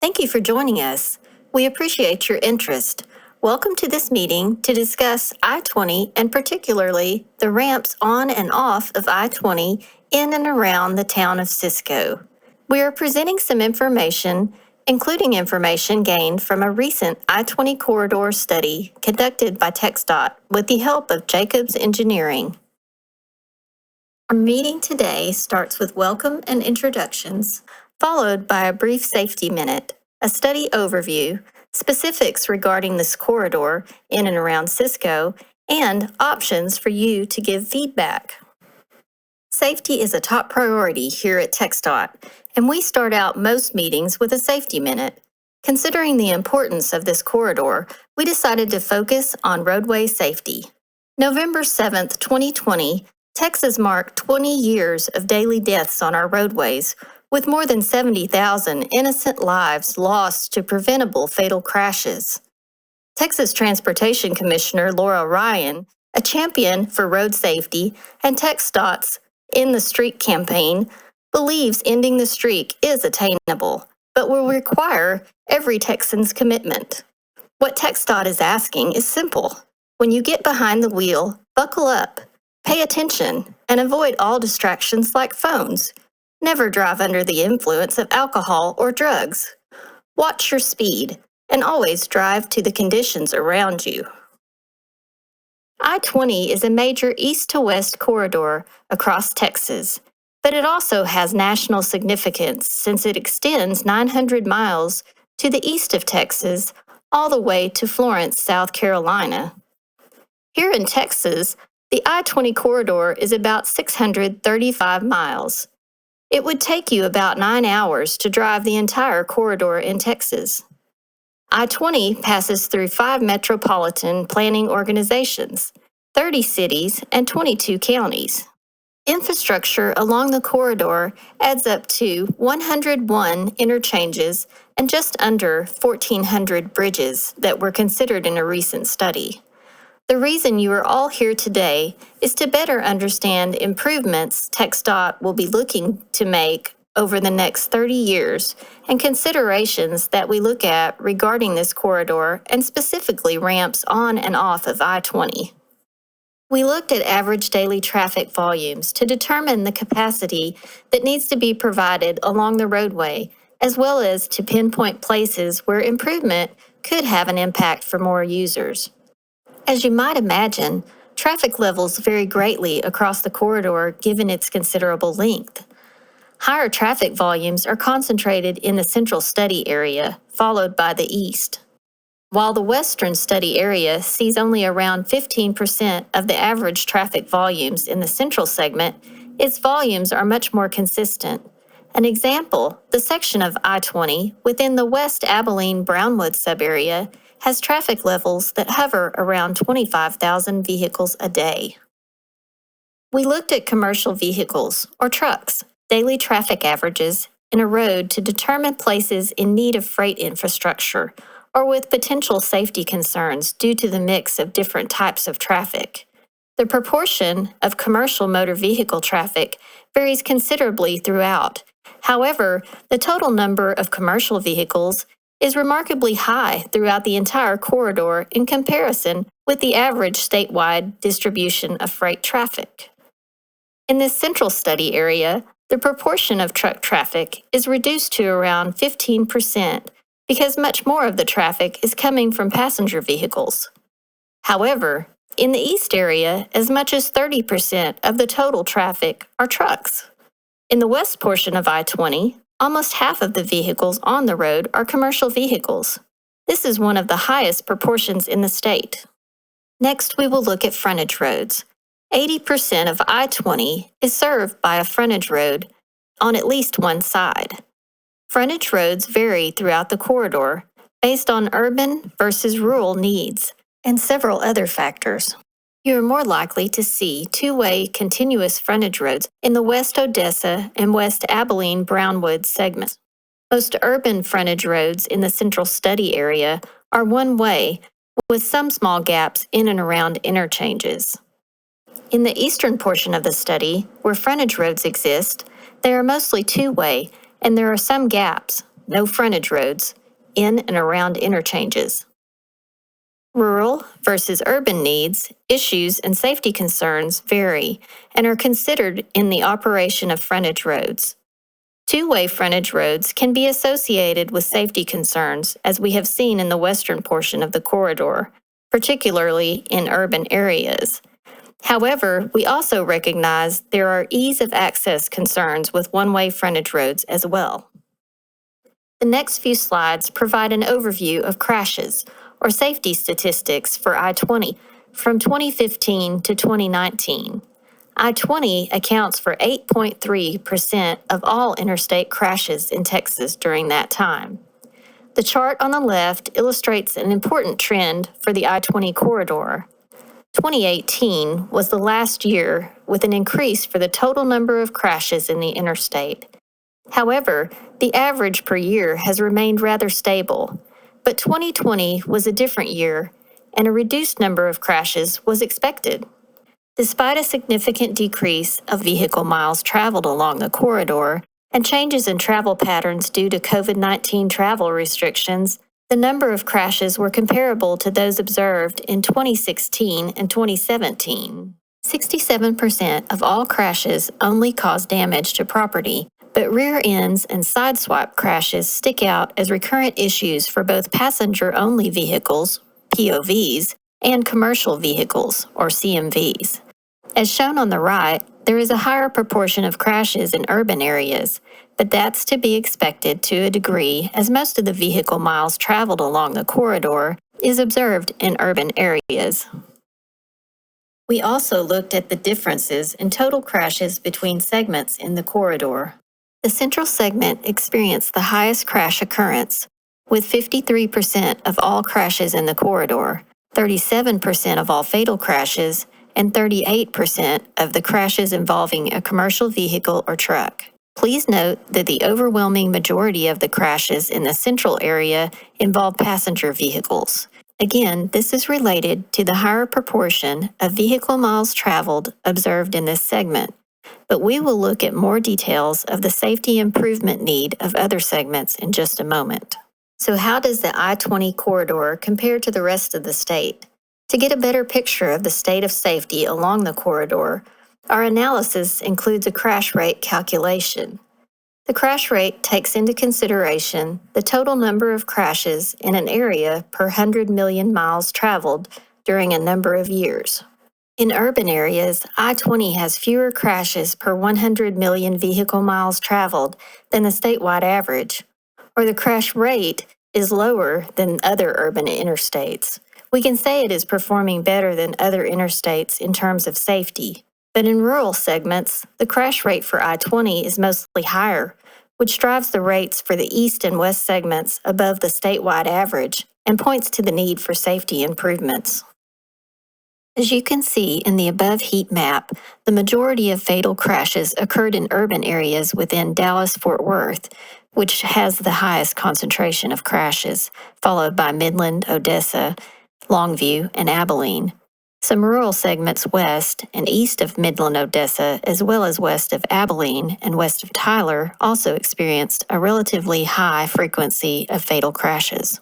Thank you for joining us. We appreciate your interest. Welcome to this meeting to discuss I-20 and particularly the ramps on and off of I-20 in and around the town of Cisco. We are presenting some information, including information gained from a recent I-20 corridor study conducted by TxDOT with the help of Jacobs Engineering. Our meeting today starts with welcome and introductions, followed by a brief safety minute, a study overview, specifics regarding this corridor in and around Cisco, and options for you to give feedback. Safety is a top priority here at TxDOT, and we start out most meetings with a safety minute. Considering the importance of this corridor, we decided to focus on roadway safety. November 7th, 2020, Texas marked 20 years of daily deaths on our roadways, with more than 70,000 innocent lives lost to preventable fatal crashes. Texas Transportation Commissioner Laura Ryan, a champion for road safety and TxDOT's In the Streak campaign, believes ending the streak is attainable, but will require every Texan's commitment. What TxDOT is asking is simple. When you get behind the wheel, buckle up, pay attention, and avoid all distractions like phones. Never drive under the influence of alcohol or drugs. Watch your speed, and always drive to the conditions around you. I-20 is a major east-to-west corridor across Texas, but it also has national significance since it extends 900 miles to the east of Texas all the way to Florence, South Carolina. Here in Texas, the I-20 corridor is about 635 miles. It would take you about 9 hours to drive the entire corridor in Texas. I-20 passes through 5 metropolitan planning organizations, 30 cities, and 22 counties. Infrastructure along the corridor adds up to 101 interchanges and just under 1,400 bridges that were considered in a recent study. The reason you are all here today is to better understand improvements TxDOT will be looking to make over the next 30 years and considerations that we look at regarding this corridor and specifically ramps on and off of I-20. We looked at average daily traffic volumes to determine the capacity that needs to be provided along the roadway, as well as to pinpoint places where improvement could have an impact for more users. As you might imagine, traffic levels vary greatly across the corridor given its considerable length. Higher traffic volumes are concentrated in the central study area, followed by the east. While the western study area sees only around 15% of the average traffic volumes in the central segment, its volumes are much more consistent. An example, the section of I-20 within the West Abilene-Brownwood subarea has traffic levels that hover around 25,000 vehicles a day. We looked at commercial vehicles, or trucks, daily traffic averages in a road to determine places in need of freight infrastructure or with potential safety concerns due to the mix of different types of traffic. The proportion of commercial motor vehicle traffic varies considerably throughout. However, the total number of commercial vehicles is remarkably high throughout the entire corridor in comparison with the average statewide distribution of freight traffic. In this central study area, the proportion of truck traffic is reduced to around 15% because much more of the traffic is coming from passenger vehicles. However, in the east area, as much as 30% of the total traffic are trucks. In the west portion of I-20, almost half of the vehicles on the road are commercial vehicles. This is one of the highest proportions in the state. Next, we will look at frontage roads. 80% of I-20 is served by a frontage road on at least one side. Frontage roads vary throughout the corridor based on urban versus rural needs and several other factors. You are more likely to see two-way continuous frontage roads in the West Odessa and West Abilene-Brownwood segments. Most urban frontage roads in the central study area are one-way, with some small gaps in and around interchanges. In the eastern portion of the study, where frontage roads exist, they are mostly two-way, and there are some gaps, no frontage roads, in and around interchanges. Rural versus urban needs, issues, and safety concerns vary and are considered in the operation of frontage roads. Two-way frontage roads can be associated with safety concerns, as we have seen in the western portion of the corridor, particularly in urban areas. However, we also recognize there are ease of access concerns with one-way frontage roads as well. The next few slides provide an overview of crashes, or safety statistics for I-20 from 2015 to 2019. I-20 accounts for 8.3% of all interstate crashes in Texas during that time. The chart on the left illustrates an important trend for the I-20 corridor. 2018 was the last year with an increase for the total number of crashes in the interstate. However, the average per year has remained rather stable, but 2020 was a different year, and a reduced number of crashes was expected. Despite a significant decrease of vehicle miles traveled along the corridor and changes in travel patterns due to COVID-19 travel restrictions, the number of crashes were comparable to those observed in 2016 and 2017. 67% of all crashes only cause damage to property, but rear ends and sideswipe crashes stick out as recurrent issues for both passenger-only vehicles, POVs, and commercial vehicles, or CMVs. As shown on the right, there is a higher proportion of crashes in urban areas, but that's to be expected to a degree as most of the vehicle miles traveled along the corridor is observed in urban areas. We also looked at the differences in total crashes between segments in the corridor. The central segment experienced the highest crash occurrence, with 53% of all crashes in the corridor, 37% of all fatal crashes, and 38% of the crashes involving a commercial vehicle or truck. Please note that the overwhelming majority of the crashes in the central area involve passenger vehicles. Again, this is related to the higher proportion of vehicle miles traveled observed in this segment, but we will look at more details of the safety improvement need of other segments in just a moment. So how does the I-20 corridor compare to the rest of the state? To get a better picture of the state of safety along the corridor, our analysis includes a crash rate calculation. The crash rate takes into consideration the total number of crashes in an area per 100 million miles traveled during a number of years. In urban areas, I-20 has fewer crashes per 100 million vehicle miles traveled than the statewide average, or the crash rate is lower than other urban interstates. We can say it is performing better than other interstates in terms of safety, but in rural segments, the crash rate for I-20 is mostly higher, which drives the rates for the east and west segments above the statewide average and points to the need for safety improvements. As you can see in the above heat map, the majority of fatal crashes occurred in urban areas within Dallas-Fort Worth, which has the highest concentration of crashes, followed by Midland, Odessa, Longview, and Abilene. Some rural segments west and east of Midland, Odessa, as well as west of Abilene and west of Tyler, also experienced a relatively high frequency of fatal crashes.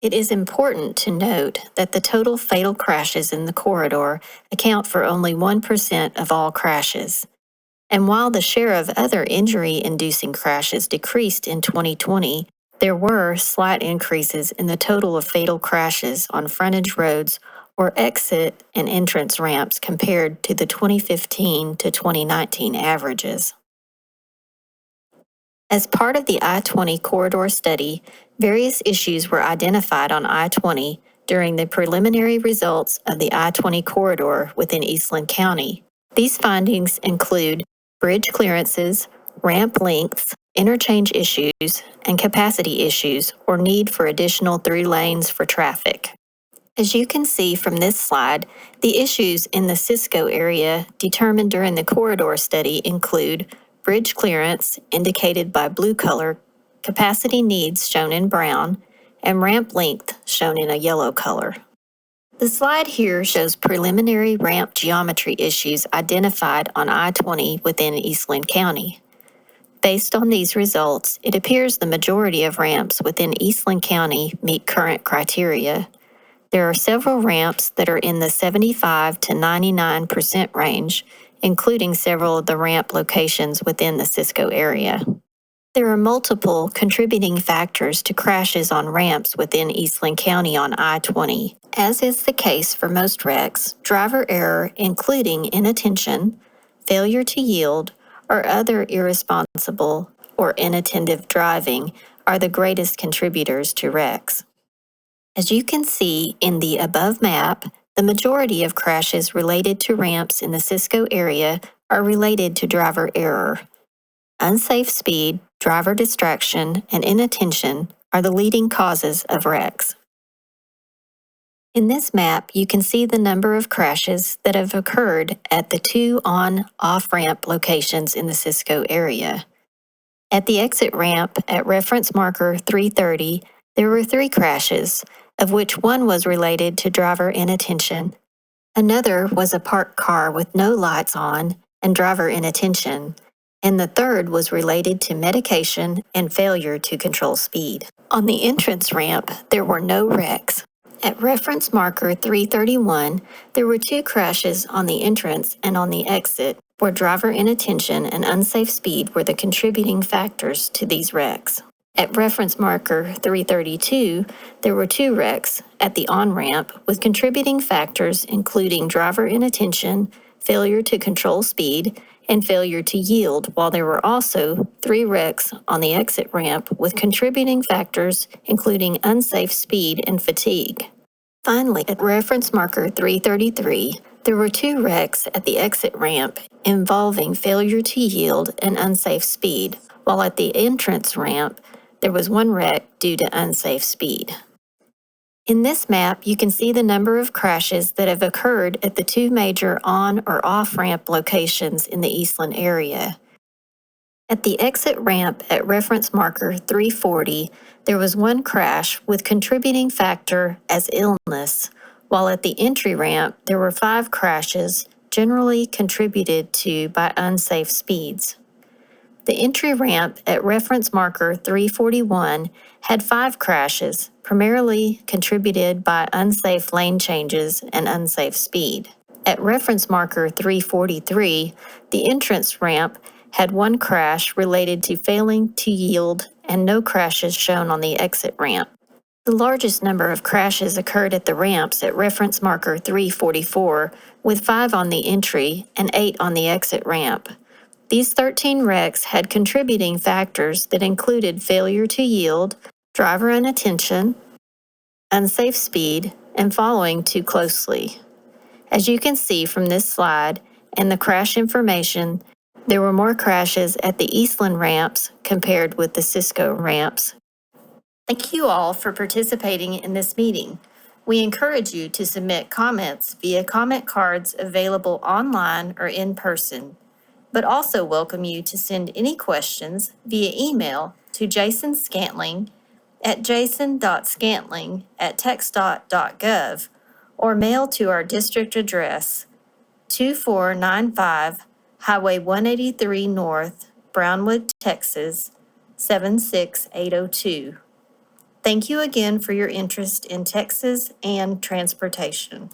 It is important to note that the total fatal crashes in the corridor account for only 1% of all crashes. And while the share of other injury-inducing crashes decreased in 2020, there were slight increases in the total of fatal crashes on frontage roads or exit and entrance ramps compared to the 2015 to 2019 averages. As part of the I-20 corridor study, various issues were identified on I-20 during the preliminary results of the I-20 corridor within Eastland County. These findings include bridge clearances, ramp lengths, interchange issues, and capacity issues or need for additional 3 lanes for traffic. As you can see from this slide, the issues in the Cisco area determined during the corridor study include bridge clearance, indicated by blue color, capacity needs shown in brown, and ramp length shown in a yellow color. The slide here shows preliminary ramp geometry issues identified on I-20 within Eastland County. Based on these results, it appears the majority of ramps within Eastland County meet current criteria. There are several ramps that are in the 75 to 99% range, including several of the ramp locations within the Cisco area. There are multiple contributing factors to crashes on ramps within Eastland County on I-20. As is the case for most wrecks, driver error, including inattention, failure to yield, or other irresponsible or inattentive driving, are the greatest contributors to wrecks. As you can see in the above map, the majority of crashes related to ramps in the Cisco area are related to driver error. Unsafe speed, driver distraction, and inattention are the leading causes of wrecks. In this map, you can see the number of crashes that have occurred at the two on-off-ramp locations in the Cisco area. At the exit ramp at reference marker 330, there were 3 crashes, of which one was related to driver inattention. Another was a parked car with no lights on and driver inattention, and the third was related to medication and failure to control speed. On the entrance ramp, there were no wrecks. At reference marker 331, there were 2 crashes on the entrance and on the exit, where driver inattention and unsafe speed were the contributing factors to these wrecks. At reference marker 332, there were 2 wrecks at the on-ramp with contributing factors including driver inattention, failure to control speed, and failure to yield, while there were also 3 wrecks on the exit ramp with contributing factors including unsafe speed and fatigue. Finally, at reference marker 333, there were 2 wrecks at the exit ramp involving failure to yield and unsafe speed, while at the entrance ramp, there was 1 wreck due to unsafe speed. In this map, you can see the number of crashes that have occurred at the 2 major on- or off-ramp locations in the Eastland area. At the exit ramp at reference marker 340, there was 1 crash with contributing factor as illness, while at the entry ramp, there were 5 crashes generally contributed to by unsafe speeds. The entry ramp at reference marker 341 had 5 crashes, primarily contributed by unsafe lane changes and unsafe speed. At reference marker 343, the entrance ramp had 1 crash related to failing to yield and no crashes shown on the exit ramp. The largest number of crashes occurred at the ramps at reference marker 344, with 5 on the entry and 8 on the exit ramp. These 13 wrecks had contributing factors that included failure to yield, driver inattention, unsafe speed, and following too closely. As you can see from this slide and the crash information, there were more crashes at the Eastland ramps compared with the Cisco ramps. Thank you all for participating in this meeting. We encourage you to submit comments via comment cards available online or in person, but also welcome you to send any questions via email to Jason Scantling at jason.scantling@txdot.gov or mail to our district address, 2495 Highway 183 North, Brownwood, Texas, 76802. Thank you again for your interest in Texas and transportation.